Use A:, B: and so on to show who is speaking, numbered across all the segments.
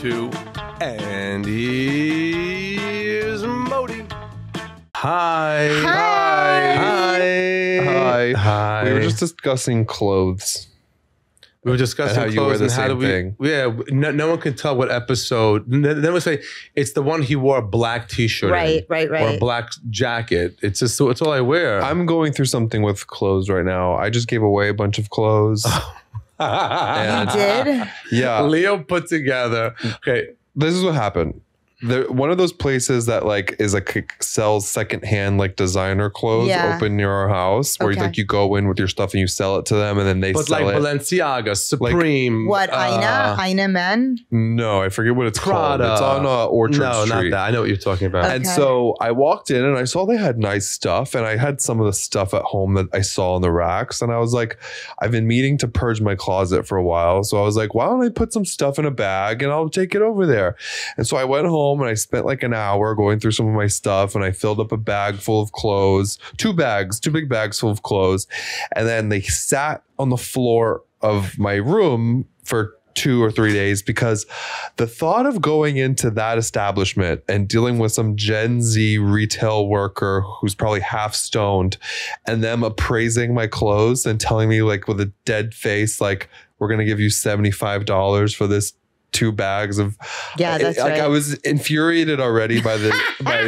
A: 2, and here's Modi. Hi.
B: We were just discussing clothes.
A: We were discussing
B: how you wear
A: clothes
B: the
A: and how
B: same
A: do we?
B: thing.
A: Yeah, no one can tell what episode. Then we say it's the one he wore a black T-shirt,
C: Right.
A: or a black jacket. It's just so it's all I wear.
B: I'm going through something with clothes right now. I just gave away a bunch of clothes.
C: You did?
B: Yeah.
A: Leo put together. Okay,
B: This is what happened. One of those places that like is like sells secondhand like designer clothes
C: Yeah.
B: open near our house where
C: Okay.
B: like you go in with your stuff and you sell it to them and then they
A: but
B: sell
A: like
B: it.
A: Balenciaga, Supreme.
C: What, Aina Men?
B: No, I forget what it's
A: Prada.
B: called. It's on Orchard
A: No,
B: Street.
A: not that. I know what you're talking about.
C: Okay.
B: And so I walked in and I saw they had nice stuff and I had some of the stuff at home that I saw on the racks. And I was like, I've been meaning to purge my closet for a while. So I was like, why don't I put some stuff in a bag and I'll take it over there. And so I went home and I spent like an hour going through some of my stuff and I filled up a bag full of clothes, two big bags full of clothes. And then they sat on the floor of my room for 2 or 3 days because the thought of going into that establishment and dealing with some Gen Z retail worker who's probably half stoned and them appraising my clothes and telling me like with a dead face, like, we're going to give you $75 for this 2 bags of
C: That's
B: like
C: right.
B: I was infuriated already by the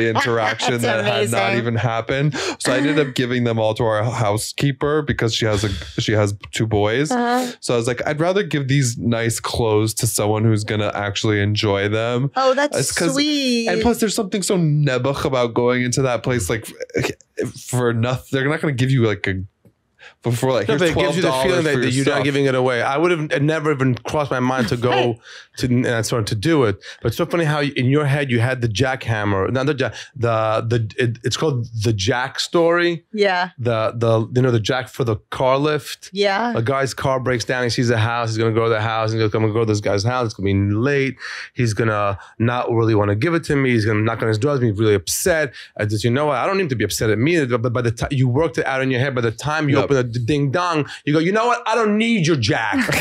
B: interaction
C: That's
B: that had not
C: amazing.
B: even happened. So I ended up giving them all to our housekeeper because she has 2 boys.
C: Uh-huh.
B: So I was like, I'd rather give these nice clothes to someone who's gonna actually enjoy them.
C: Oh, that's
B: It's 'cause-
C: sweet.
B: And plus, there's something so nebuch about going into that place like for nothing. They're not gonna give you like a before like
A: No,
B: here's
A: but it gives you the
B: $12
A: feeling
B: for
A: that
B: your
A: you're not
B: stuff.
A: giving it away. I would have never even crossed my mind to go to do it. But it's so funny how in your head you had the jackhammer, not the jack, it's called the Jack story.
C: yeah.
A: The Jack for the car lift.
C: Yeah.
A: A guy's car breaks down. He sees a house. He's gonna go to the house. He's gonna go to this guy's house. It's gonna be late. He's gonna not really want to give it to me. He's gonna knock on his door. He's gonna be really upset. I just, you know what? I don't need to be upset at me. But by the time you worked it out in your head, by the time you
B: Yep.
A: open the ding dong, you go, you know what? I don't need your Jack.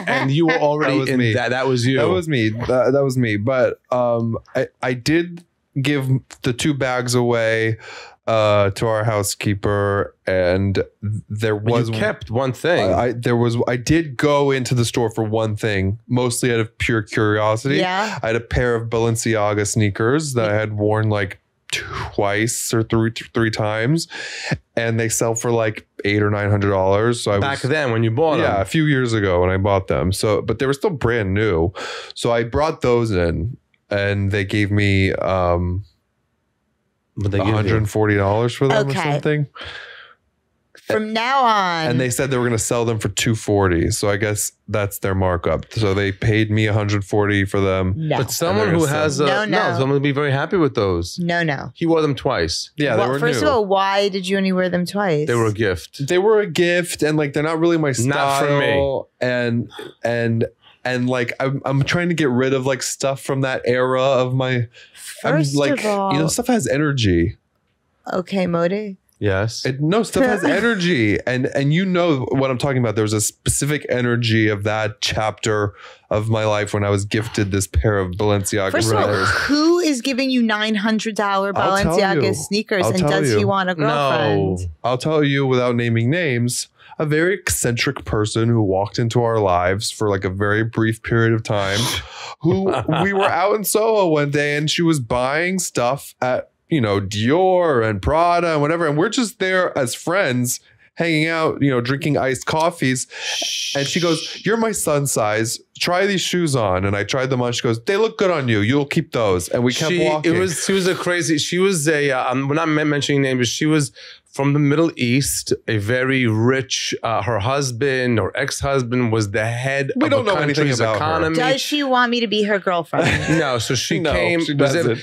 A: And you were already
B: That was
A: in
B: me.
A: that. That was you.
B: That was me. That was me. But I did give the 2 bags away to our housekeeper, and there
A: But
B: was
A: you kept one thing.
B: I did go into the store for one thing, mostly out of pure curiosity.
C: Yeah.
B: I had a pair of Balenciaga sneakers that I had worn like twice or three times, and they sell for like $800 or $900. So
A: Back then when you bought them.
B: yeah, a few years ago when I bought them. So, but they were still brand new. So I brought those in, and they gave me
A: But they give you.
B: $140 for them or
C: Okay.
B: something.
C: From now on.
B: And they said they were going to sell them for $240. So I guess that's their markup. So they paid me $140 for them.
C: no.
A: But someone
B: And
A: who
B: they're
A: has
C: No, no.
A: someone would be very happy with those.
C: No.
A: He wore them twice.
B: Yeah,
C: Well,
B: they were
C: first
B: new.
C: of all, why did you only wear them twice?
A: They were a gift.
B: They were a gift, and like they're not really my style.
A: Not for me.
B: And like I'm trying to get rid of like stuff from that era of my.
C: First
B: like
C: of all,
B: stuff has energy.
C: okay, Modi.
A: Yes.
B: Stuff has energy, and you know what I'm talking about. There was a specific energy of that chapter of my life when I was gifted this pair of Balenciaga
C: First of all,
B: sneakers.
C: who is giving you $900
B: I'll tell
C: Balenciaga
B: you.
C: sneakers,
B: I'll
C: and
B: tell
C: does he
B: you.
C: want a girlfriend?
A: No.
B: I'll tell you without naming names. A very eccentric person who walked into our lives for like a very brief period of time. Who we were out in Soho one day, and she was buying stuff at Dior and Prada and whatever, and we're just there as friends hanging out, drinking iced coffees. And she goes, "You're my son size. Try these shoes on." And I tried them on. She goes, "They look good on you. You'll keep those." And we kept walking.
A: She was a crazy. She was a. We're not mentioning names, but she was from the Middle East, a very rich. Her husband or ex-husband was the head
B: We
A: of
B: don't
A: the
B: know anything
A: country's
B: about her.
A: economy.
C: Does she want me to be her girlfriend?
A: No, so she
B: No,
A: came.
B: she doesn't.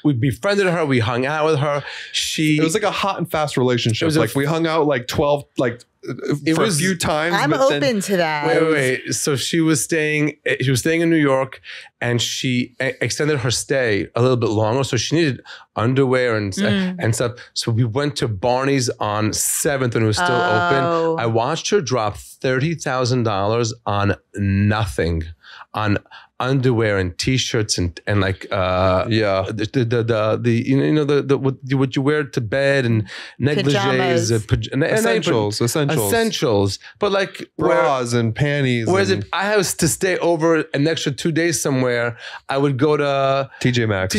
A: We befriended her. We hung out with her.
B: It was like a hot and fast relationship. Like we hung out like 12,
A: It
B: for
A: was-
B: a few times.
C: I'm
B: but
C: open
B: then,
C: to that.
A: Wait. So she was staying in New York, and she extended her stay a little bit longer, so she needed underwear and stuff. So we went to Barney's on 7th when it was still open. I watched her drop $30,000 on nothing, on underwear and t-shirts and like the what you wear to bed and negligees, essentials, but like
B: bras and panties.
A: Whereas if I was to stay over an extra 2 days somewhere, I would go to
B: TJ Maxx.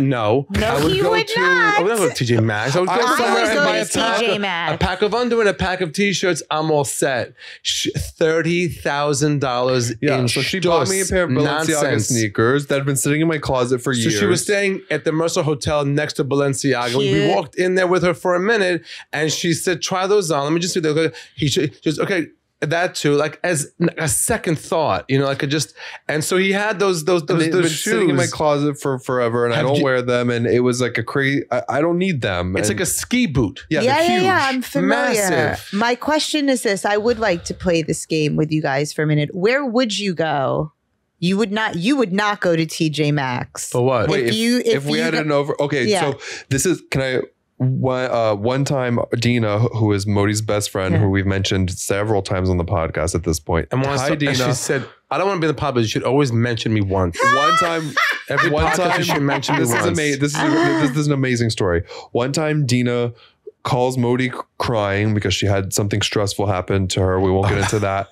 C: No,
A: I would
C: you
A: go
C: would
A: to.
C: not.
A: I would not go to TJ Maxx. I would go
C: I
A: somewhere
C: always
A: and
C: go
A: buy
C: to TJ
A: a
C: Maxx.
A: pack of underwear and a pack of t-shirts. I'm all set. $30,000 in
B: so she bought me a pair of Balenciaga sneakers that had been sitting in my closet for years.
A: So she was staying at the Mercer Hotel next to Balenciaga. We walked in there with her for a minute, and she said, "Try those on. Let me just do that." He just okay. That too, like as a second thought, like it just, and so he had those
B: they've been
A: shoes
B: sitting in my closet for forever, and I don't wear them, and it was like a crazy. I don't need them.
A: It's like a ski boot.
C: Yeah. I'm familiar.
A: Massive.
C: My question is this: I would like to play this game with you guys for a minute. Where would you go? You would not go to TJ Maxx.
A: For what?
B: Wait, if we had an over. Okay, so this is. Can I? One time, Dina, who is Modi's best friend, who we've mentioned several times on the podcast at this point.
A: Hi, Dina. She said, "I don't want to be in the pod, but you should always mention me once."
B: One time,
A: you should mention me once.
B: This is an amazing story. One time, Dina calls Modi crying because she had something stressful happen to her. We won't get into that.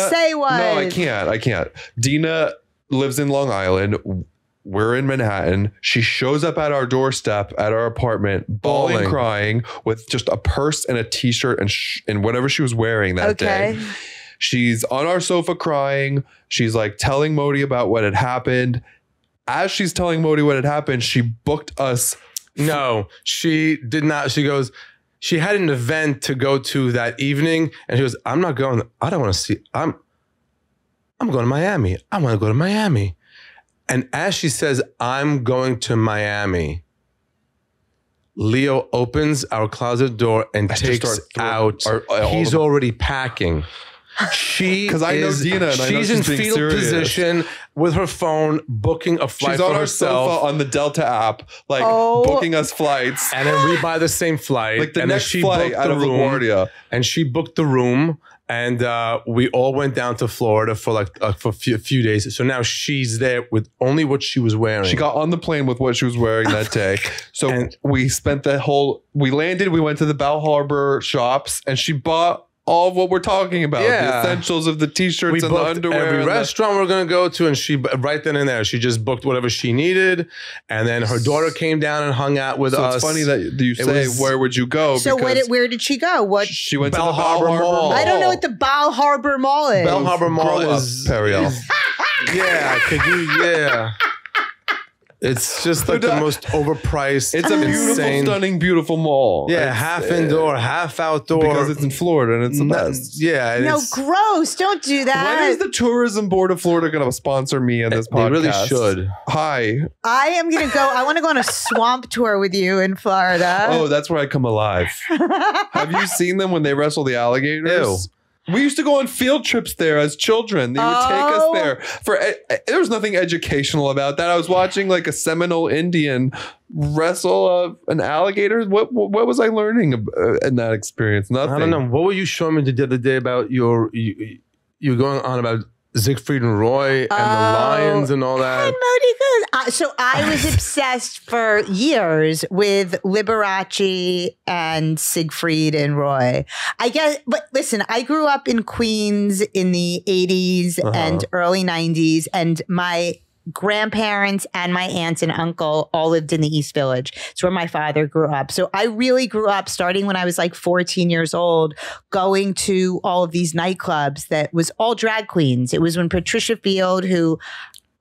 C: Say what?
B: No, I can't. Dina lives in Long Island. We're in Manhattan. She shows up at our doorstep at our apartment, bawling, crying, with just a purse and a t-shirt and whatever she was wearing that day. She's on our sofa crying. She's like telling Modi about what had happened. As she's telling Modi what had happened, she booked us.
A: No, she did not. She goes, she had an event to go to that evening, and she goes, "I'm not going. I don't want to see. I'm going to Miami. I want to go to Miami." And as she says, "I'm going to Miami," Leo opens our closet door and takes out. He's already packing. Because
B: I know Dina, and I know
A: she's in fetal position with her phone, booking a flight
B: She's on
A: for
B: our
A: herself.
B: sofa on the Delta app, like booking us flights.
A: And then we buy the same flight.
B: Like the
A: and
B: next flight out of LaGuardia.
A: And she booked the room. And we all went down to Florida for a few days. So now she's there with only what she was wearing.
B: She got on the plane with what she was wearing that day. So we spent we landed, we went to the Bal Harbor shops, and she bought all of what we're talking about. The essentials of the t-shirts and the underwear.
A: Every restaurant we're going to go to, and she, right then and there, she just booked whatever she needed. And then her daughter came down and hung out with us.
B: It's funny that you say, where would you go?
C: So where did she go?
B: She went to the Bal Harbor Mall.
C: I don't know what the Bal Harbor Mall is.
A: Bal Harbor Mall is
B: Periel.
A: It's just like the most overpriced.
B: It's a beautiful, stunning, beautiful mall.
A: Yeah, half indoor, half outdoor.
B: Because it's in Florida and it's the best.
A: Yeah.
C: No, gross. Don't do that.
B: When is the Tourism Board of Florida going to sponsor me in this podcast?
A: They really should.
B: Hi.
C: I am going to go. I want to go on a swamp tour with you in Florida.
B: Oh, that's where I come alive. Have you seen them when they wrestle the alligators? Ew. We used to go on field trips there as children. They would take us there. There was nothing educational about that. I was watching like a Seminole Indian wrestle an alligator. What was I learning in that experience? Nothing.
A: I don't know. What were you showing me the other day about you going on about Siegfried and Roy and the lions and all that?
C: So I was obsessed for years with Liberace and Siegfried and Roy. I guess, but listen, I grew up in Queens in the 80s and early 90s, and my grandparents and my aunt and uncle all lived in the East Village. It's where my father grew up. So I really grew up starting when I was like 14 years old, going to all of these nightclubs that was all drag queens. It was when Patricia Field, who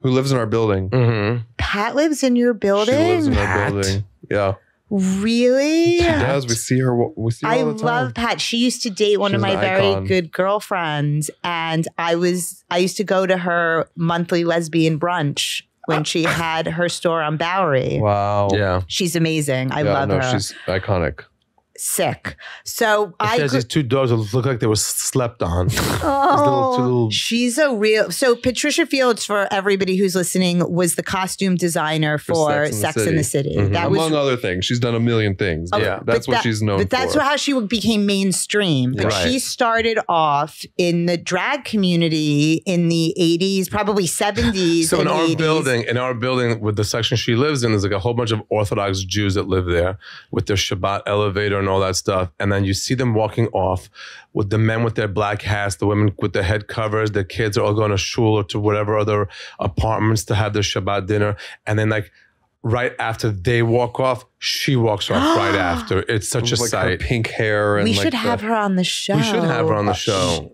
B: lives in our building.
A: Mm-hmm.
C: Pat lives in your building?
B: She lives in our building. Yeah.
C: Really?
B: She does. We see her. We see her all the time.
C: I love Pat. She used to date one of my very good girlfriends, and I used to go to her monthly lesbian brunch when she had her store on Bowery.
B: Wow.
A: Yeah.
C: She's amazing. I love her.
B: She's iconic.
C: sick. So
A: She has these two dogs that look like they were slept on.
C: Oh, she's a real. So Patricia Fields, for everybody who's listening, was the costume designer for Sex in the City.
A: Mm-hmm.
C: That
B: Among
C: was
B: other things. She's done a million things.
A: Yeah.
B: That's what she's known
C: But that's
B: for.
C: how she became mainstream. But
A: Right.
C: she started off in the drag community in the 80s, probably 70s.
A: So
C: and 80s.
A: in our building with the section she lives in, there's like a whole bunch of Orthodox Jews that live there with their Shabbat elevator and all that stuff. And then you see them walking off with the men with their black hats, the women with their head covers, the kids are all going to shul or to whatever other apartments to have their Shabbat dinner. And then like right after they walk off, she walks off right after. It's such a
B: like her
A: sight.
B: pink hair. And
C: We
B: like
C: should have her on the show.
A: We should have her on the show.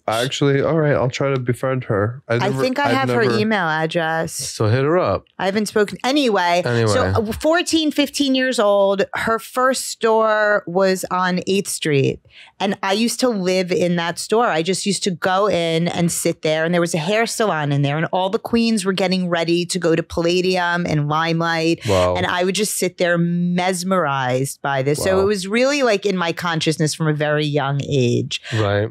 B: Actually, all right. I'll try to befriend her.
C: I think I have her email address.
A: So hit her up.
C: I haven't spoken. Anyway, so 14, 15 years old, her first store was on 8th Street. And I used to live in that store. I just used to go in and sit there. And there was a hair salon in there. And all the queens were getting ready to go to Palladium and Limelight.
B: Wow.
C: And I would just sit there mesmerized by this. So
B: Wow.
C: it was really like in my consciousness from a very young age.
A: Right.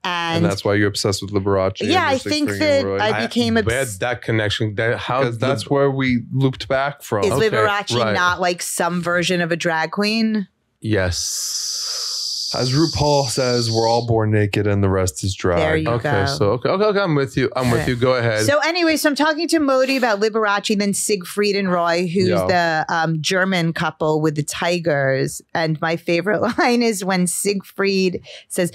B: And that's why you're obsessed with Liberace.
C: Yeah, I
B: and
C: think
B: Siegfried
C: that
B: and Roy.
C: I became
A: Where'd
C: obsessed.
A: that connection?
B: because that's where we looped back from.
C: Is
A: Okay,
C: Liberace
A: right.
C: not like some version of a drag queen?
A: Yes.
B: As RuPaul says, we're all born naked and the rest is drag.
C: There you go.
A: Okay, so okay, I'm with you. I'm with you. Go ahead.
C: So anyway, so I'm talking to Modi about Liberace, then Siegfried and Roy, who's the German couple with the tigers. And my favorite line is when Siegfried says,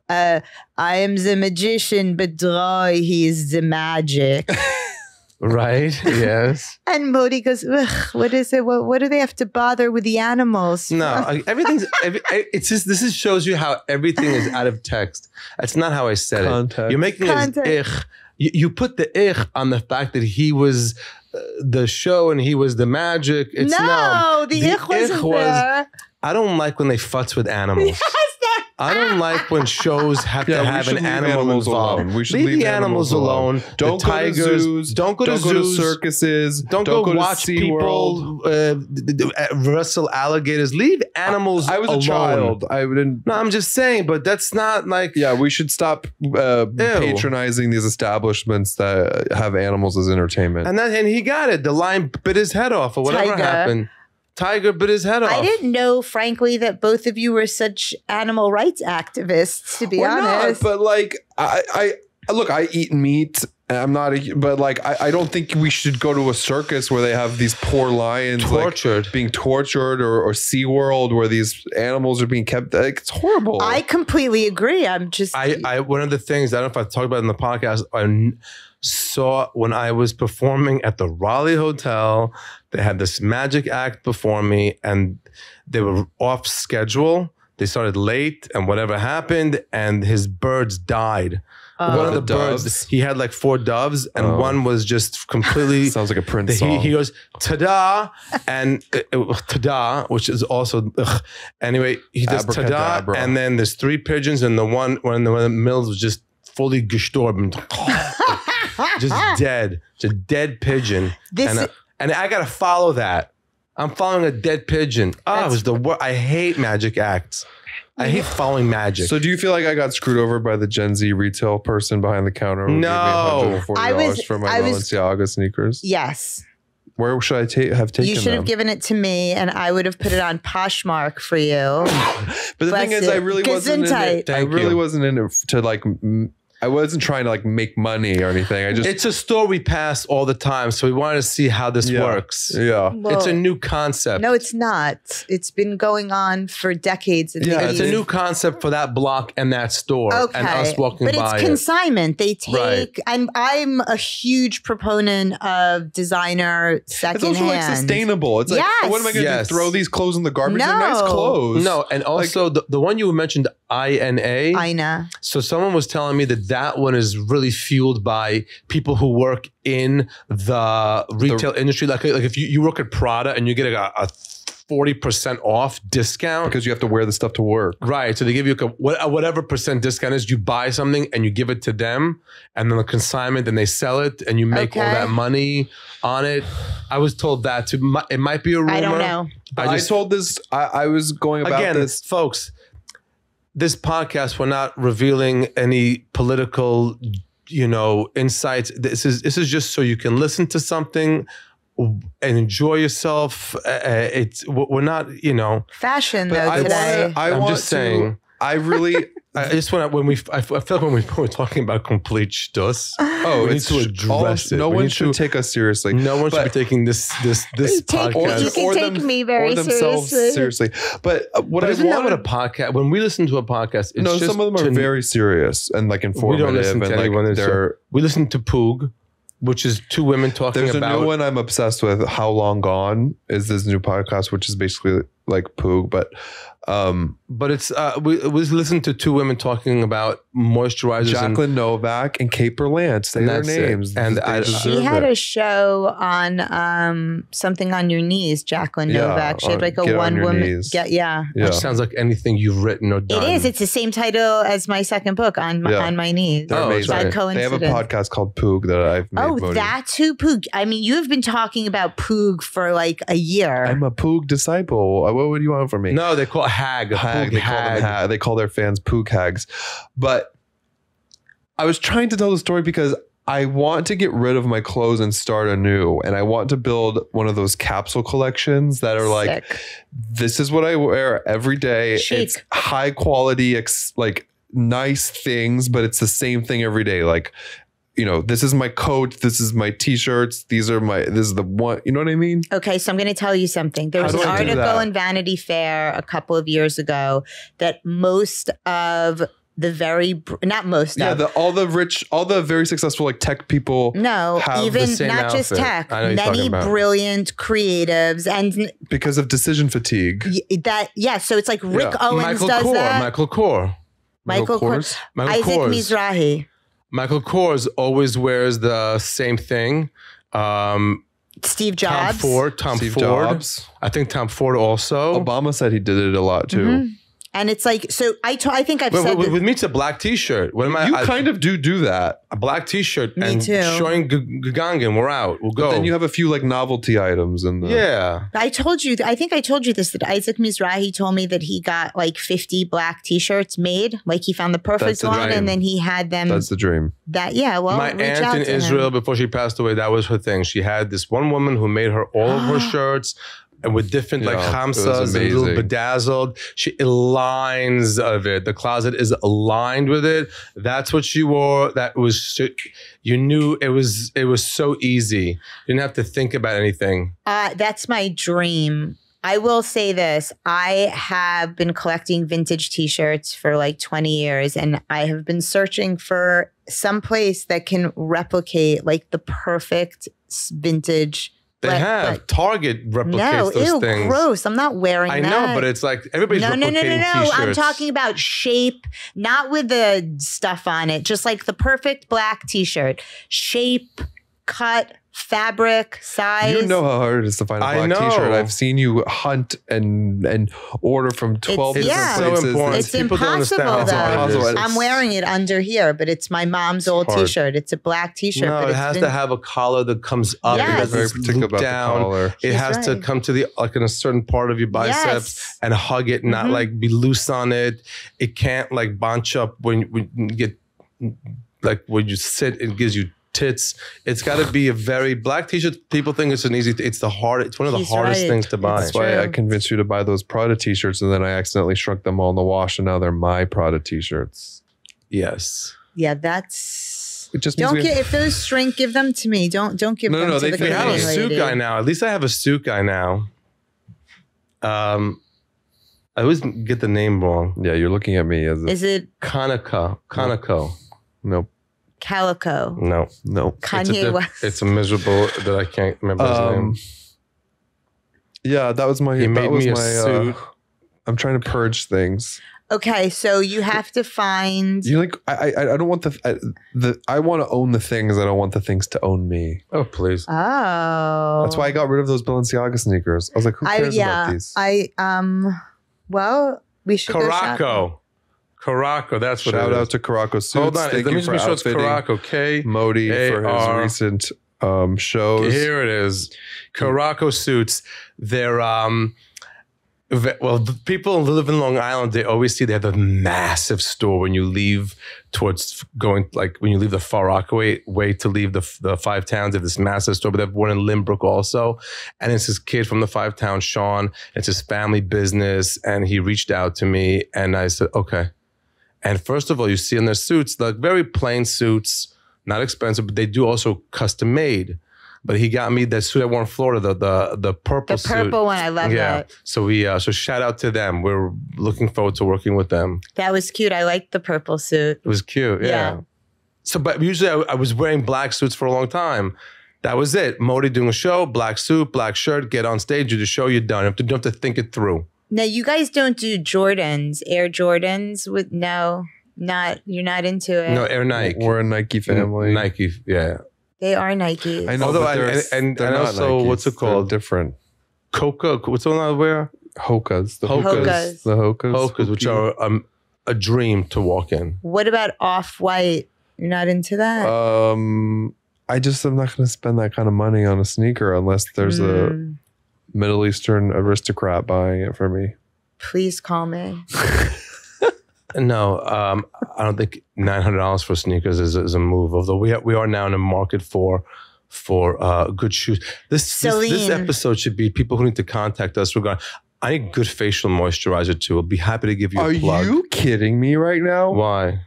C: I am the magician, but Roy, he is the magic.
A: Right? Yes.
C: And Modi goes, ugh, what is it? What do they have to bother with the animals?
A: No, everything's. It's just this shows you how everything is out of text. That's not how I said
B: Context.
A: it. You're making it ich. You put the ich on the fact that he was the show and he was the magic. It's
C: no, the ich wasn't there.
A: I don't like when they futz with animals. I don't like when shows have to have an animal involved.
B: alone. We should
A: leave the animals alone.
B: Don't
A: the
B: go
A: tigers,
B: to zoos.
A: Don't go to zoos.
B: circuses.
A: Don't go watch people wrestle alligators. Leave animals
B: I was
A: alone.
B: a child. I didn't.
A: No, I'm just saying, but that's not like.
B: Yeah, we should stop patronizing these establishments that have animals as entertainment.
A: And he got it. The lion bit his head off, or whatever happened. Tiger bit his head off.
C: I didn't know, frankly, that both of you were such animal rights activists, to be
B: We're
C: honest.
B: not, but like, I look, I eat meat. I'm not, but like, I don't think we should go to a circus where they have these poor lions
A: tortured,
B: like, being tortured, or SeaWorld where these animals are being kept. Like, it's horrible.
C: I completely agree. I'm just.
A: One of the things, I don't know if I've talked about it in the podcast, I saw when I was performing at the Raleigh Hotel. They had this magic act before me and they were off schedule. They started late and whatever happened and his birds died. One of the birds, he had like 4 doves and one was just completely...
B: Sounds like a Prince song.
A: He goes, ta-da, and ta-da, which is also... Anyway, he does ta-da and then there's 3 pigeons and the one in the middle was just fully gestorben. Just dead. It's a dead pigeon. And I got to follow that. I'm following a dead pigeon. Oh, it was the worst. I hate magic acts. I hate following magic.
B: So do you feel like I got screwed over by the Gen Z retail person behind the counter? Who
A: No.
B: gave me $140 for my Balenciaga sneakers?
C: Yes.
B: Where should I have taken them?
C: You should have given it to me and I would have put it on Poshmark for you.
B: But the thing is, I really wasn't in it. I really wasn't in it to like... I wasn't trying to like make money or anything.
A: It's a store we pass all the time, so we wanted to see how this works.
B: Yeah,
C: well,
A: it's a new concept.
C: No, it's not. It's been going on for decades.
A: It's a new concept for that block and that store, and us walking by.
C: But it's consignment. They take. I'm a huge proponent of designer secondhand.
B: It's also like sustainable. It's like, what am I going to do? Throw these clothes in the garbage?
C: No.
B: They're nice clothes.
A: No, and also the one you mentioned, INA.
C: INA.
A: So someone was telling me that one is really fueled by people who work in the retail industry. Like if you work at Prada and you get a 40% off discount.
B: Because you have to wear the stuff to work.
A: Right. So they give you whatever percent discount is. You buy something and you give it to them, and then the consignment, and they sell it, and you make all that money on it. I was told that too. It might be a rumor.
C: I don't know.
B: I told this. I was going about this.
A: Folks. This podcast, we're not revealing any political, insights. This is just so you can listen to something and enjoy yourself. We're not,
C: fashion
A: but
C: though today.
A: I'm just saying.
B: I really.
A: I just want to, I feel like when we're talking about complete shtus,
B: we need to
A: address it.
B: No one should take us seriously.
A: No one should be taking this podcast.
C: You can take me very
B: seriously. But what
A: isn't that what a podcast? When we listen to a podcast, it's just
B: some of them are very serious and like informative.
A: We don't listen to anyone. We listen to Poog, which is two women talking about.
B: There's a new one I'm obsessed with. How Long Gone is this new podcast, which is basically like Poog, but
A: it's we listen to two women talking about moisturizers.
B: Jacqueline Novak and Kate Berlant. Say their names.
C: And she had a show on something on your knees. Jacqueline Novak. She had like a one woman.
A: Which sounds like anything you've written or done.
C: It is. It's the same title as my second book, on my knees.
B: They're amazing.
C: By coincidence.
B: They have a podcast called Poog that I've made.
C: That's who Poog. I mean, you have been talking about Poog for like a year.
B: I'm a Poog disciple. What would you want from me?
A: No, they call it hag.
B: They call their fans Poog hags. But I was trying to tell the story because I want to get rid of my clothes and start anew. And I want to build one of those capsule collections that are like, this is what I wear every day.
C: Chic.
B: It's high quality, like nice things, but it's the same thing every day. Like, this is my coat. This is my t-shirts. This is the one, you know what I mean?
C: Okay. So I'm going to tell you something. There was an article in Vanity Fair a couple of years ago that most of the all the very successful like tech people. No, even not
A: outfit.
C: Just tech. Many brilliant creatives, and
B: because of decision fatigue.
C: So it's like Rick Owens does that.
A: Michael Kors.
C: Isaac Mizrahi.
A: Michael Kors always wears the same thing.
C: Steve Jobs.
A: Tom
B: Steve
A: Ford.
B: Jobs.
A: I think Tom Ford also.
B: Obama said he did it a lot too.
C: Mm-hmm. And it's like, so I think I've said
A: with me, it's a black t-shirt. What am I?
B: You kind of do that.
A: A black t-shirt
C: me
A: and
C: too.
A: showing Gagangin. We're out. We'll go.
B: But then you have a few like novelty items in the.
A: Yeah.
C: I think I told you this, that Isaac Mizrahi told me that he got like 50 black t-shirts made. Like he found the perfect one and then he had them.
B: That's the dream.
C: My
A: aunt in Israel, before she passed away, that was her thing. She had this one woman who made her all of her shirts. And with different like hamsas and little bedazzled, she lines of it. The closet is aligned with it. That's what she wore. That was, you knew it was so easy. You didn't have to think about anything.
C: That's my dream. I will say this. I have been collecting vintage t-shirts for like 20 years, and I have been searching for some place that can replicate like the perfect vintage.
A: They have. Target replicates those things.
C: Gross. I'm not wearing that.
A: I know, but it's like everybody's replicating t-shirts.
C: I'm talking about shape, not with the stuff on it. Just like the perfect black t-shirt. Shape, cut, fabric, size.
B: You know how hard it is to find a black t-shirt. I've seen you hunt and order from 12 different places.
A: So important.
C: It's impossible though. I'm wearing it under here, but it's my mom's old t-shirt. It's a black t-shirt.
A: No,
C: but
A: it has to have a collar that comes up.
C: Yes.
A: It has
B: very particular about
A: down.
B: the collar.
A: It has to come to the like in a certain part of your biceps and hug it, not like be loose on it. It can't like bunch up when you get like when you sit. It gives you tits. It's got to be a very black t-shirt. People think it's an easy. It's one of the hardest things to buy.
B: That's why I convinced you to buy those Prada t-shirts, and then I accidentally shrunk them all in the wash, and now they're my Prada t-shirts.
A: Yes.
C: Yeah, that's.
B: It just means
C: if those shrink, give them to me. Don't give them to the
A: we have a suit
C: lady.
A: guy now. At least I have a suit guy now. I always get the name wrong.
B: Yeah, you're looking at me as
C: Is it
A: Conoco?
B: Nope.
C: Calico?
A: No.
C: Kanye West.
A: It's a miserable that I can't remember his name.
B: Yeah, that was my.
A: He made me a suit.
B: I'm trying to purge things.
C: Okay, so you have to find.
B: You like I don't want I want to own the things. I don't want the things to own me.
A: Oh, please.
C: Oh,
B: That's why I got rid of those Balenciaga sneakers. I was like, who cares about these?
C: Well, we should go shopping.
A: Caraco, that's what
B: Shout
A: it is.
B: out to Caraco Suits.
A: Hold on,
B: Thank
A: let me
B: you
A: just
B: for
A: make sure it's
B: outfitting
A: Caraco. K.
B: Modi for his
A: A-R.
B: recent shows.
A: Here it is. Caraco Suits. They're well, the people who live in Long Island, they always see they have a massive store when you leave towards going, like when you leave the Far Rockaway way to leave the Five Towns. They have this massive store, but they have one in Limbrook also. And it's this kid from the Five Towns, Sean. It's his family business. And he reached out to me and I said, okay. And first of all, you see in their suits, like very plain suits, not expensive, but they do also custom made. But he got me that suit I wore in Florida, the purple suit.
C: The purple one, I love that.
A: So so shout out to them. We're looking forward to working with them.
C: That was cute. I liked the purple suit.
A: It was cute. Yeah. So, but usually I was wearing black suits for a long time. That was it. Modi doing a show, black suit, black shirt, get on stage, do the show, you're done. You don't have to think it through.
C: Now you guys don't do Jordans, Air Jordans with you're not into it.
A: No, Air Nike.
B: We're a Nike family.
A: Nike, yeah.
C: They are Nike.
B: I know,
A: Although
B: but
A: and
B: they're not
A: also
B: Nikes.
A: what's it called?
B: They're different.
A: Coca. What's the one I wear?
B: Hokas. The
C: Hokas.
B: The Hokas.
A: Hokas, which are a dream to walk in.
C: What about Off-White? You're not into that?
B: I'm not going to spend that kind of money on a sneaker unless there's a Middle Eastern aristocrat buying it for me.
C: Please call me.
A: No, I don't think $900 for sneakers is a move. Although we are now in the market for good shoes. This episode should be people who need to contact us regarding. I need good facial moisturizer too. I'll be happy to give you a plug.
B: Are you kidding me right now?
A: Why?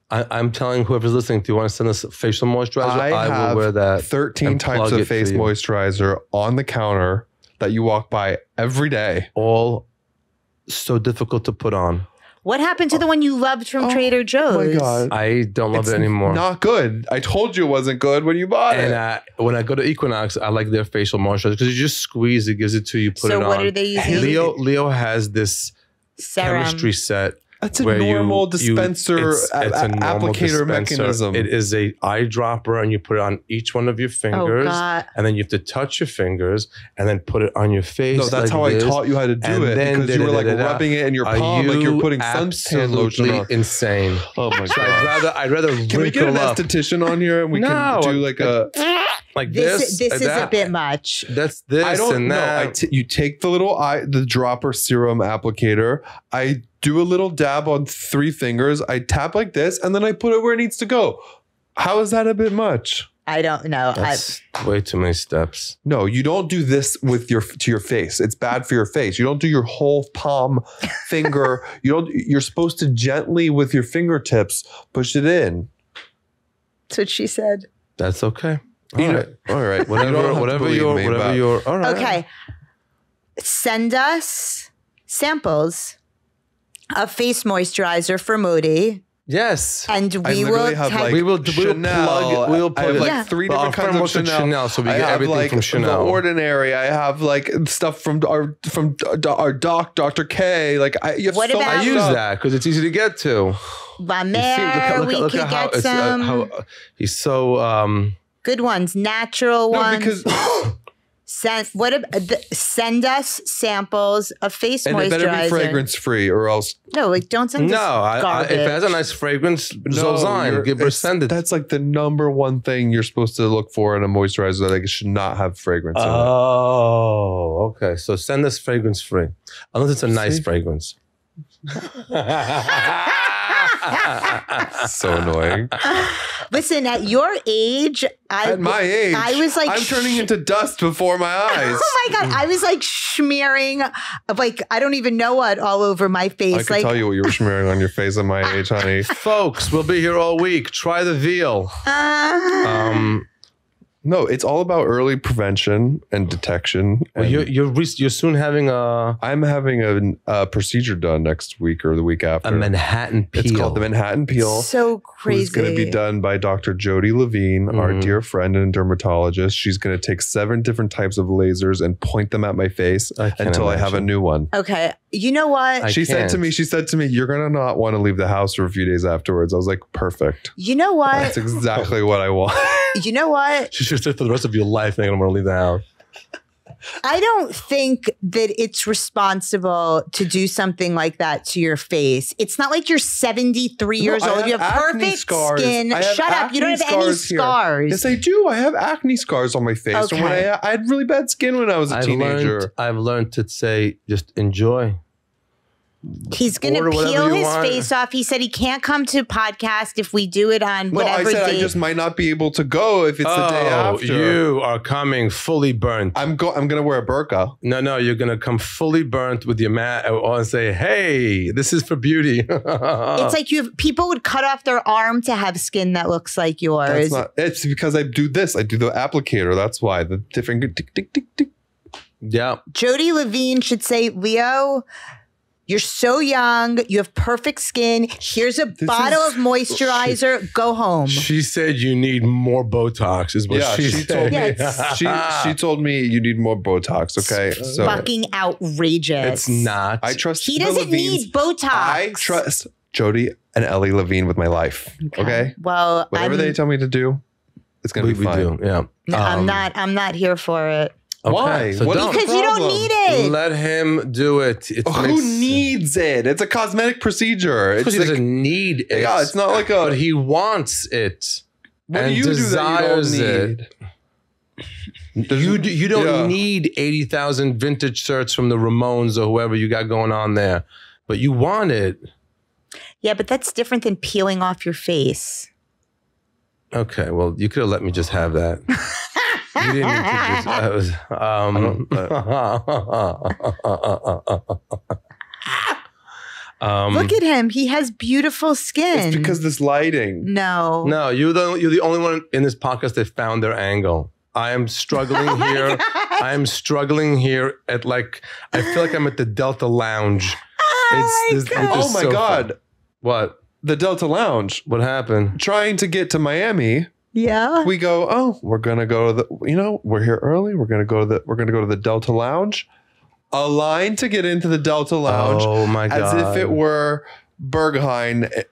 A: I'm telling whoever's listening, do you want to send us facial moisturizer? I will wear that.
B: 13 types of face moisturizer on the counter that you walk by every day.
A: All so difficult to put on.
C: What happened to the one you loved from Trader Joe's?
B: Oh my God.
A: I don't love it anymore.
B: Not good. I told you it wasn't good when you bought it.
A: And when I go to Equinox, I like their facial moisturizer because you just squeeze it, gives it to you, put it on.
C: So what are they using?
A: Leo has this chemistry set.
B: That's a normal dispenser applicator mechanism.
A: It is a eyedropper, and you put it on each one of your fingers, and then you have to touch your fingers, and then put it on your face.
B: No, that's how I taught you how to do it because you were like rubbing it in your palm, like you're putting suntan lotion on.
A: Insane.
B: Oh my God!
A: I'd rather.
B: Can we get an esthetician on here and we can do like a.
A: Like this
C: is a bit much.
A: That's this
B: I don't
A: and
B: know.
A: that.
B: You take the dropper serum applicator. I do a little dab on 3 fingers. I tap like this, and then I put it where it needs to go. How is that a bit much?
C: I don't know.
A: That's way too many steps.
B: No, you don't do this with to your face. It's bad for your face. You don't do your whole palm finger. You're supposed to gently with your fingertips push it in.
C: That's what she said.
A: That's okay.
B: All right. Whatever you're.
A: All right.
C: Okay. Send us samples of face moisturizer for Modi.
A: Yes.
C: And we will
B: Chanel.
A: We will plug
B: I have 3 different kinds of Chanel.
A: So we get everything from Chanel.
B: The Ordinary. I have like stuff from our Dr. K. Like I use
A: that because it's easy to get to.
C: La Mer, we could get some.
A: He's so
C: good ones, natural ones.
B: Because
C: send us samples of face moisturizer.
B: And it better be fragrance free, or else.
C: No, like don't send us garbage.
A: If it has a nice fragrance, send it.
B: That's like the number one thing you're supposed to look for in a moisturizer. Like it should not have fragrance in it.
A: Oh, okay. So send us fragrance free, unless it's a nice fragrance.
B: So annoying.
C: Listen, at your age,
B: at my age,
C: I was like,
B: I'm turning into dust before my eyes.
C: Oh my God. I was like smearing, like, I don't even know what, all over my face.
B: I can tell you what you were smearing on your face at my age, honey.
A: Folks, we'll be here all week. Try the veal.
B: No, it's all about early prevention and detection.
A: Well, you're soon having
B: I'm having a procedure done next week or the week after.
A: A Manhattan peel.
B: It's called the Manhattan peel.
C: So crazy.
B: It's going to be done by Dr. Jody Levine, our dear friend and dermatologist. She's going to take 7 different types of lasers and point them at my face until I have a new one.
C: Okay. You know what?
B: She said to me, you're going to not want to leave the house for a few days afterwards. I was like, perfect.
C: You know what?
B: That's exactly what I want.
C: You know what?
A: She should say for the rest of your life, you're going to want to leave the house.
C: I don't think that it's responsible to do something like that to your face. It's not like you're 73 years old. You have perfect skin. Shut up. You don't have any scars.
B: Yes, I do. I have acne scars on my face.
C: Okay.
B: And when I had really bad skin when I was a teenager.
A: I've learned to say, just enjoy.
C: He's going to peel his face off. He said he can't come to podcast if we do it on whatever
B: I said
C: day.
B: I just might not be able to go if it's the day after.
A: You are coming fully burnt.
B: I'm going to wear a burqa.
A: No, you're going to come fully burnt with your mat and say, hey, this is for beauty.
C: It's like people would cut off their arm to have skin that looks like yours.
B: It's because I do this. I do the applicator. That's why. The different tick, tick, tick, tick.
A: Yeah.
C: Jody Levine should say, Leo, you're so young. You have perfect skin. Here's a bottle of moisturizer. Go home.
A: She said you need more Botox is what she said.
B: She told me you need more Botox. Okay.
C: It's fucking outrageous.
A: It's not.
B: I trust
C: He doesn't need Botox.
B: I trust Jody and Ellie Levine with my life. Okay.
C: Well,
B: whatever they tell me to do, it's going to be fine.
A: We do, yeah.
C: No, I'm not here for it.
A: Okay,
B: why?
A: So
C: because you don't need it.
A: Let him do it.
B: Who needs it? It's a cosmetic procedure.
A: He doesn't need it.
B: Yeah, it's not like a.
A: But he wants it.
B: What
A: and
B: do you do
A: desires
B: that you don't need?
A: You don't need 80,000 vintage shirts from the Ramones or whoever you got going on there, but you want it.
C: Yeah, but that's different than peeling off your face.
A: Okay, well, you could have let me just have that. You didn't need to just.
C: Look at him. He has beautiful skin.
B: It's because this lighting.
C: No,
A: you're the only one in this podcast that found their angle. I am struggling here. I am struggling here at I feel like I'm at the Delta Lounge.
B: Oh my God.
A: Fun. What?
B: The Delta Lounge.
A: What happened?
B: Trying to get to Miami.
C: Yeah.
B: We go, we're going to go to we're here early. We're going to go to the Delta Lounge. A line to get into the Delta Lounge.
A: Oh my God.
B: As if it were Berghain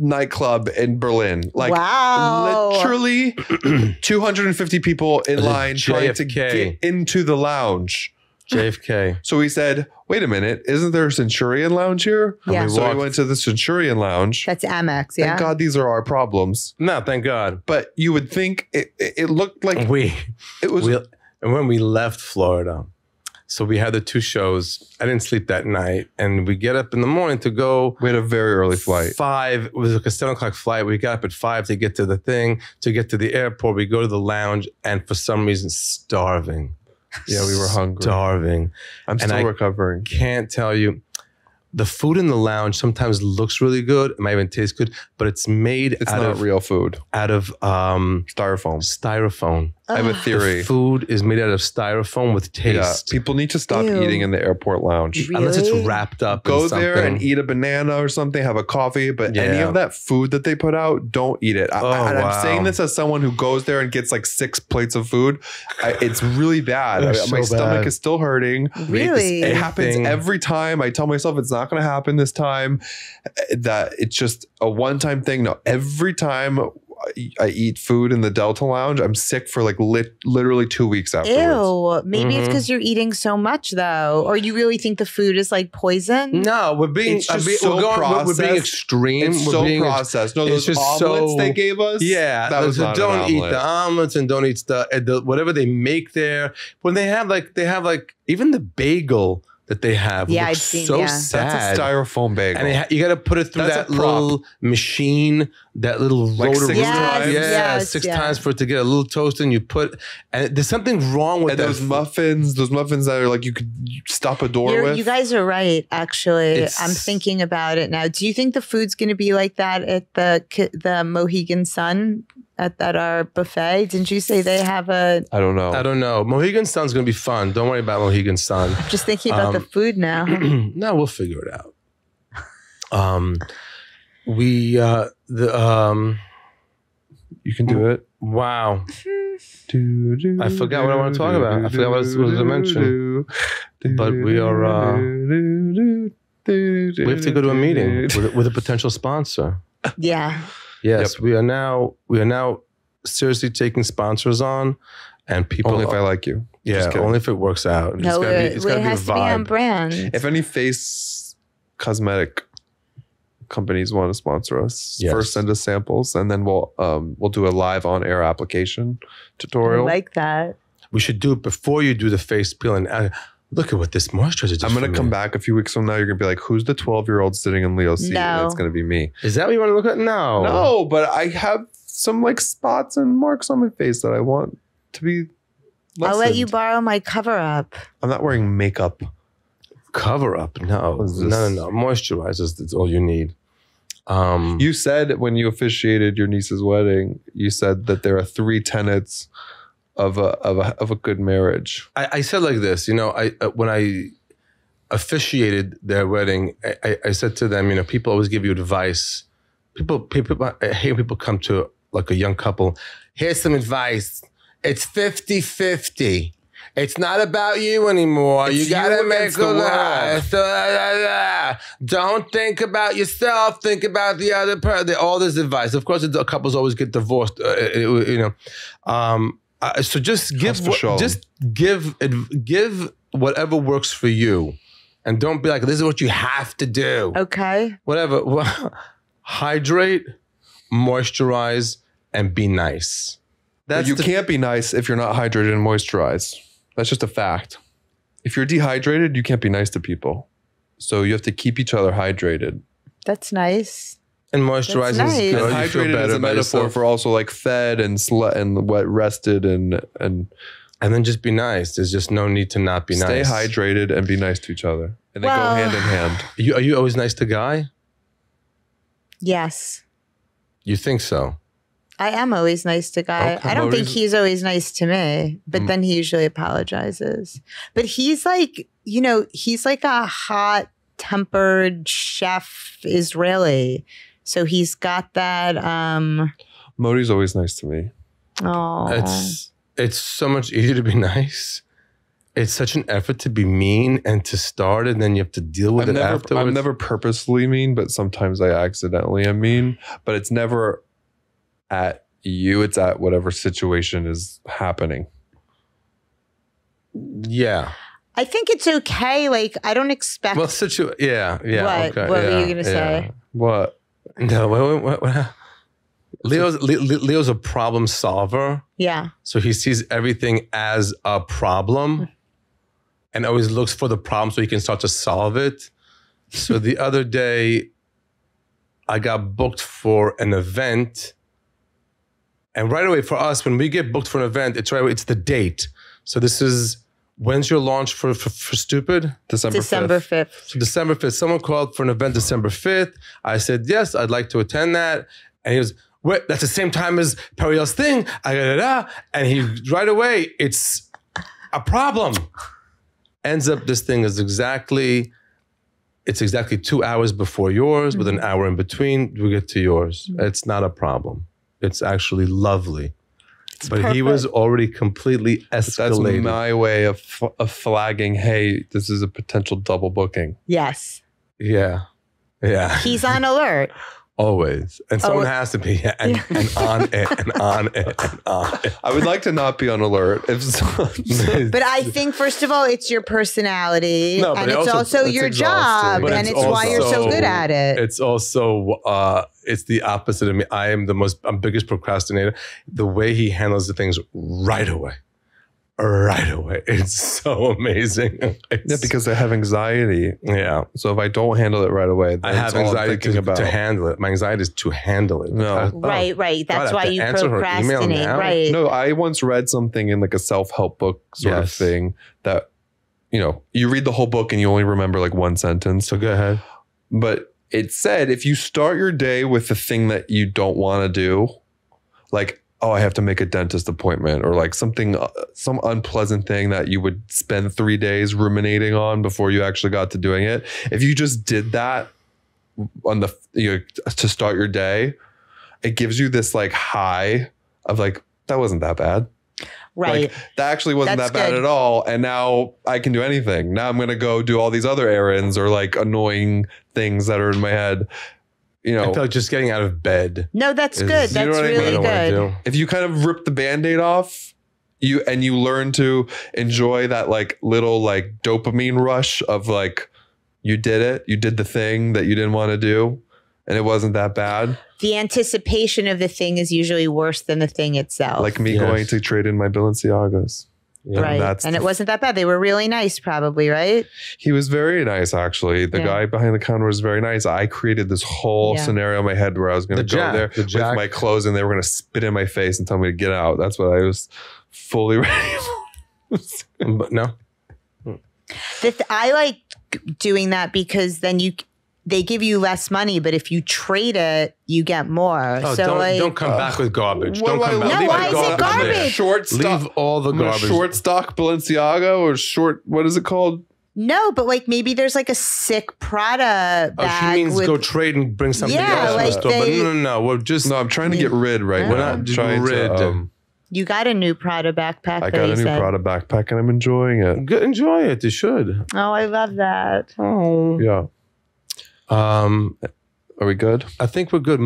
B: nightclub in Berlin.
C: Wow.
B: Literally 250 people in line trying to get into the lounge.
A: JFK.
B: So we said, wait a minute, isn't there a Centurion Lounge here?
C: Yeah.
B: So we went to the Centurion Lounge.
C: That's Amex, yeah.
B: Thank God these are our problems.
A: No, thank God.
B: But you would think it looked like
A: and when we left Florida, so we had the two shows. I didn't sleep that night, and we get up in the morning to go.
B: We had a very early flight.
A: 5. It was like a 7 o'clock flight. We got up at 5 to get to the thing, to get to the airport. We go to the lounge, and for some reason, starving.
B: Yeah, we were hungry.
A: Starving.
B: I'm still recovering.
A: Can't tell you. The food in the lounge sometimes looks really good. It might even taste good, but it's made
B: out of real food.
A: Out of
B: styrofoam. I have a theory.
A: The food is made out of styrofoam with taste.
B: Yeah, people need to stop eating in the airport lounge.
C: Really?
A: Unless it's wrapped up
B: Go
A: in something.
B: there and eat a banana or something, have a coffee, but any of that food that they put out, don't eat it. I'm saying this as someone who goes there and gets 6 plates of food. It's really bad. My stomach is still hurting.
C: Really?
B: It happens every time. I tell myself it's not going to happen this time, that it's just a one-time thing. No, every time I eat food in the Delta Lounge, I'm sick for literally 2 weeks afterwards.
C: Ew. Maybe it's because you're eating so much, though. Or you really think the food is like poison?
A: No, we're being
B: processed.
A: We're being extreme.
B: It's so processed. No, those omelets they gave us.
A: Yeah,
B: that was not
A: don't eat the omelets and don't eat the whatever they make there. When they have even the bagel that they have.
C: Yeah, I've seen.
A: So
C: yeah.
A: sad.
B: That's a styrofoam bagel,
A: and you got to put it through that little machine, that little rotary.
B: 6 times.
A: 6 times for it to get a little toast. And and there's something wrong with
B: those muffins. Those muffins that are you could stop a door with.
C: You guys are right. Actually, I'm thinking about it now. Do you think the food's going to be like that at the Mohegan Sun? At our buffet? Didn't you say they have a...
B: I don't know.
A: Mohegan Sun's going to be fun. Don't worry about Mohegan Sun.
C: I'm just thinking about the food now.
A: No, we'll figure it out.
B: You can do it.
A: Wow. I forgot what I want to talk about. I forgot what I was going to mention. But we are... We have to go to a meeting with a potential sponsor.
C: Yeah.
A: Yes,
B: Yep.
A: we are now seriously taking sponsors on, and people.
B: Only if I like you.
A: Yeah,
B: Just kidding.
A: only if it works out.
C: No,
A: it's gotta
C: it
A: be a
C: has to be on
A: vibe.
C: brand.
B: If any face cosmetic companies want to sponsor us,
A: Yes.
B: first send us samples, and then we'll do a live on air application
C: I
B: tutorial.
C: like that.
A: We should do it before you do the face peel. And look at what this moisturizer did.
B: I'm gonna
A: for
B: come
A: me.
B: back a few weeks from now. You're gonna be like, "Who's the 12-year-old sitting in Leo's seat?"
C: No.
B: And it's gonna be me.
A: Is that what you want to look at? No.
B: No, but I have some like spots and marks on my face that I want to be.
C: I'll let you
B: lessened.
C: borrow my cover up.
B: I'm not wearing makeup.
A: Cover up. No.
B: What is
A: No.
B: this?
A: Moisturizers. That's all you need.
B: You said when you officiated your niece's wedding, you said that there are 3 tenets of a good marriage.
A: I said like this, when I officiated their wedding, I said to them, people always give you advice. People, I hate when people come to like a young couple. Here's some advice. It's 50-50. It's not about you anymore.
B: It's
A: You gotta
B: you
A: make
B: against
A: a
B: the
A: life. Don't think about yourself. Think about the other person. All this advice. Of course, couples always get divorced. So just give
B: for sure.
A: give whatever works for you, and don't be like, this is what you have to do.
C: Okay.
A: Whatever. Hydrate, moisturize, and be nice.
B: But you can't be nice if you're not hydrated and moisturized. That's just a fact. If you're dehydrated, you can't be nice to people. So you have to keep each other hydrated.
C: That's nice.
A: And moisturize
C: That's
A: is
C: nice.
A: good.
B: And
A: You feel
B: hydrated
A: better
B: is a
A: about
B: metaphor
A: yourself.
B: for also like fed and and wet rested and
A: And then just be nice. There's just no need to not be
B: stay
A: nice.
B: hydrated and be nice to each other. And they
C: Well-
B: go hand in hand.
A: Are you always nice to Guy?
C: Yes.
A: You think so?
C: I am always nice to Guy.
A: Okay.
C: I don't
B: What
C: think
B: is-
C: he's always nice to me, but then he usually apologizes. But he's like, he's like a hot tempered chef Israeli. So he's got that
B: Modi's always nice to me.
A: It's so much easier to be nice. It's such an effort to be mean and to start, and then you have to deal with it afterwards.
B: I'm never purposely mean, but sometimes I accidentally am mean. But it's never at you. It's at whatever situation is happening.
A: Yeah.
C: I think it's okay. Like, I don't expect.
A: Well, yeah.
C: What?
A: Okay.
C: What were
A: yeah,
C: you gonna say?
A: yeah.
B: What?
A: No. What? Leo's a problem solver,
C: Yeah.
A: so he sees everything as a problem, and always looks for the problem so he can start to solve it. So the other day, I got booked for an event. And right away for us, when we get booked for an event, it's right away, it's the date. So this is, when's your launch for Stupid?
B: December 5th.
A: So December 5th. Someone called for an event December 5th. I said, yes, I'd like to attend that. And he was, wait, that's the same time as Periel's thing. And he, right away, it's a problem. Ends up, this thing is exactly 2 hours before yours with an hour in between. We get to yours. It's not a problem. It's actually lovely. But he was already completely
B: That's
A: escalated.
B: my way of flagging, hey, this is a potential double booking.
C: Yes.
A: Yeah.
C: He's on alert.
A: Always. And someone
C: Oh.
A: has to be and on it and on it and on it.
B: I would like to not be on alert. If
C: But I think, first of all, it's your personality.
A: No, but
C: and
A: it
C: it's also
A: it's
C: your
A: exhausting.
C: job.
A: But
C: And it's why you're so
A: also-
C: good at it.
A: It's also, it's the opposite of me. I'm biggest procrastinator. The way he handles the things right away. It's so amazing.
B: yeah, because I have anxiety.
A: Yeah.
B: So if I don't handle it right away,
A: I
B: that's
A: have
B: all I'm
A: anxiety
B: thinking
A: to handle it. My anxiety is to handle it.
B: No.
C: Right.
A: God,
C: That's
A: I
C: why
A: have to
C: you
A: answer her email
C: procrastinate.
A: now?
C: Right.
B: No, I once read something in like a self-help book sort of
A: Yes.
B: thing that, you read the whole book and you only remember like one sentence.
A: So go ahead.
B: But it said if you start your day with the thing that you don't want to do, like, oh, I have to make a dentist appointment, or like something, some unpleasant thing that you would spend 3 days ruminating on before you actually got to doing it. If you just did that on to start your day, it gives you this like high of like, that wasn't that bad.
C: Right.
B: Like that actually wasn't
C: That's
B: that bad
C: good.
B: at all. And now I can do anything. Now I'm going to go do all these other errands or like annoying things that are in my head. You
A: I
B: know,
A: feel like just getting out of bed.
C: No, that's
A: is-
C: good.
A: you
C: That's
B: know what I mean?
A: I
C: really
A: don't want to
C: good.
A: do.
B: if you kind of rip the Band-Aid off, you learn to enjoy that like little like dopamine rush of like, you did it, you did the thing that you didn't want to do. And it wasn't that bad.
C: The anticipation of the thing is usually worse than the thing itself.
B: Like me
A: Yes.
B: going to trade in my Balenciagas.
A: Yeah.
C: right.
B: that's
C: And
B: the-
C: it wasn't that bad. They were really nice, probably, right?
B: He was very nice, actually. The
C: Yeah.
B: guy behind the counter was very nice. I created this whole
C: Yeah.
B: scenario in my head where I was going to
A: The
B: go
A: Jack,
B: there
A: the
B: with
A: Jack.
B: my clothes and they were going to spit in my face and tell me to get out. That's what I was fully ready for.
A: But no.
C: I like doing that because then they give you less money, but if you trade it, you get more.
A: Oh,
C: so
A: don't come back with garbage.
B: What
A: Don't
B: do I
A: come
B: look
A: back.
C: No,
A: Leave
C: why
A: the
C: is it
A: garbage there.
C: garbage?
B: Short stock.
A: Leave all the
B: I'm a
A: garbage.
B: short stock Balenciaga or short, what is it called?
C: no, but like maybe there's like a sick Prada
A: Oh,
C: bag.
A: she means
C: with,
A: go trade and bring something
C: Yeah,
A: else from the
C: like
A: store.
C: they-
A: But no. We're just
B: No, I'm trying to get rid right
C: Yeah.
B: now.
A: We're not
B: I'm trying
A: rid.
B: to,
C: you got a new Prada backpack.
B: I
C: that
B: got
C: you
B: a new
C: said.
B: Prada backpack and I'm enjoying it.
A: Good, enjoy it. You should.
C: Oh, I love that.
A: Oh.
B: Yeah. Are we good?
A: I think we're good.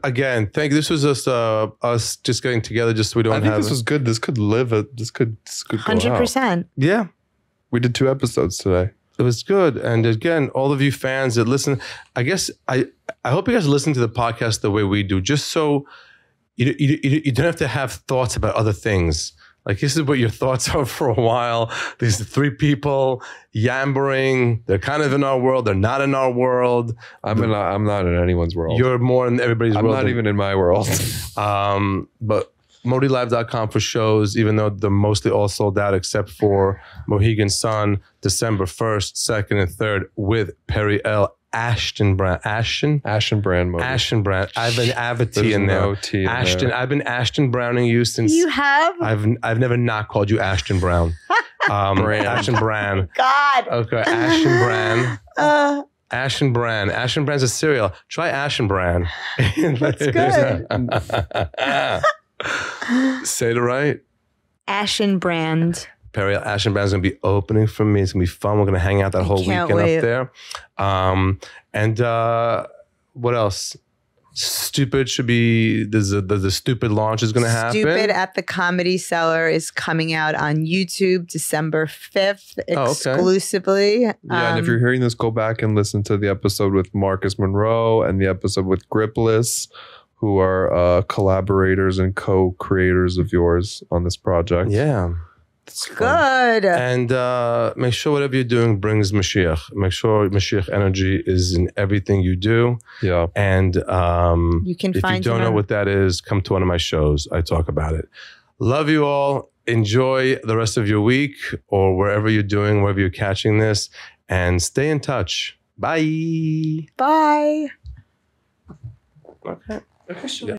A: Again, this was just us just getting together, just so we don't
B: I think
A: have.
B: this was good. This could go out.
C: 100%.
A: Yeah,
B: We did 2 episodes today.
A: it was good. And again, all of you fans that listen, I guess I hope you guys listen to the podcast the way we do, just so you don't have to have thoughts about other things. Like, this is what your thoughts are for a while. These 3 people yammering. They're kind of in our world. They're not in our world.
B: I'm not in anyone's world.
A: You're more in everybody's
B: I'm
A: world.
B: not even in my world.
A: But ModiLive.com for shows, even though they're mostly all sold out except for Mohegan Sun, December 1st, 2nd, and 3rd with Perry L. Ashton Brand.
B: Ashton Brand mode.
A: Ashton Brand. I've been Avity
B: There's
A: in there.
B: no T in
A: Ashton.
B: there.
A: I've been Ashton Browning you since.
C: You have?
A: I've never not called you Ashton Brown.
B: Brand.
A: Ashton Brand.
C: God.
A: Okay, Ashton Brand.
C: Uh,
A: Ashton Brand. Ashton Brand's a cereal. Try Ashton Brand.
C: That's good.
A: Say it right.
C: Ashen Brand.
A: Perry Ashton Brand's gonna be opening for me. It's gonna be fun. We're gonna hang out that
C: I
A: whole
C: can't
A: weekend
C: wait.
A: up there. And what else? Stupid should be the stupid launch is gonna happen.
C: Stupid at the Comedy Cellar is coming out on YouTube December 5th
A: Oh, okay.
C: exclusively.
B: Yeah, and if you're hearing this, go back and listen to the episode with Marcus Monroe and the episode with Gripless, who are collaborators and co-creators of yours on this project.
A: Yeah.
C: Good.
A: And make sure whatever you're doing brings Mashiach. Make sure Mashiach energy is in everything you do.
B: Yeah.
A: And
C: You can
A: if you
C: find
A: don't
C: him
A: know
C: on-
A: what that is, come to one of my shows. I talk about it. Love you all. Enjoy the rest of your week or wherever you're doing, wherever you're catching this. And stay in touch. Bye.
C: Bye.
A: Okay.
B: Okay,